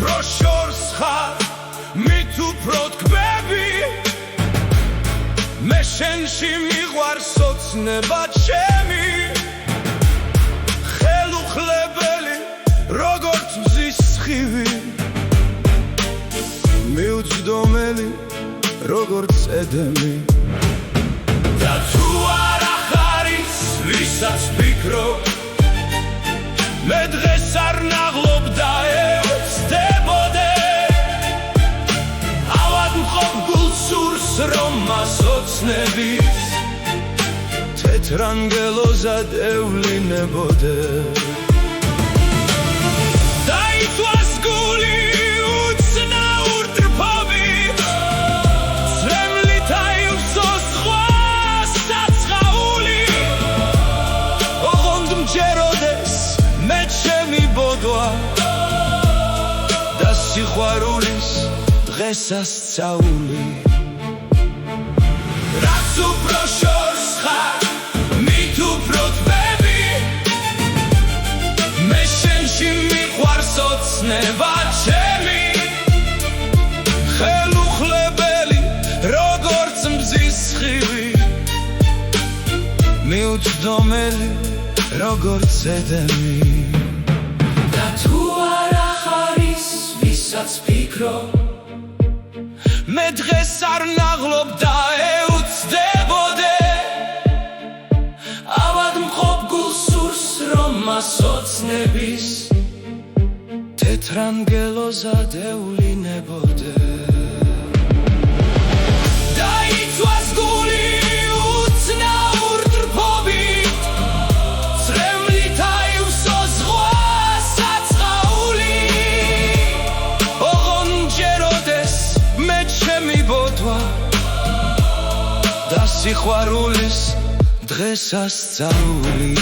ბროშორს ხარ მით უფრო თქმები მე შენში მიყვარს ოცნება ჩემი ხელუხლებელი როგორც მზის სხივი მიუწვდომელი როგორც ედემი და თუ არა ხარ ის ვისაც ვფიქრობ მე დღეს არ ნაღლობ და ევსდებოდე ავად მყოფ გულს სურს რომ მას ოცნების თეთრ ანგელოზად ევლინებოდე დაიცვას გული უცნაურ ტრფობით წრემლით აივსოს სხვა საცხაული ოღონდ მჯეროდეს მე ჩემი ბოდვა და სიყვარულის დღესასწაული რაც უფრო შორს ხარ მით უფრო თმები მე შენში მიყვარს ოცნება ჩემი ხელუხლებელი როგორც მზის სხივი მიუწვდომელი როგორც ედემი და თუ არა ხარ ის ვისაც ვფიქრობ მე დღეს არ ნაღლობ და ევსდებოდე ავად მყოფ გულს სურს რომ მას ოცნების თეთრ ანგელოზად ევლინებოდე დაიცვას გული უცნაურ ტრფობით წრემლით აივსოს სხვა საცხაული ოღონდ მჯეროდეს მე ჩემი ბოდვა და სიყვარულის დღესასწაული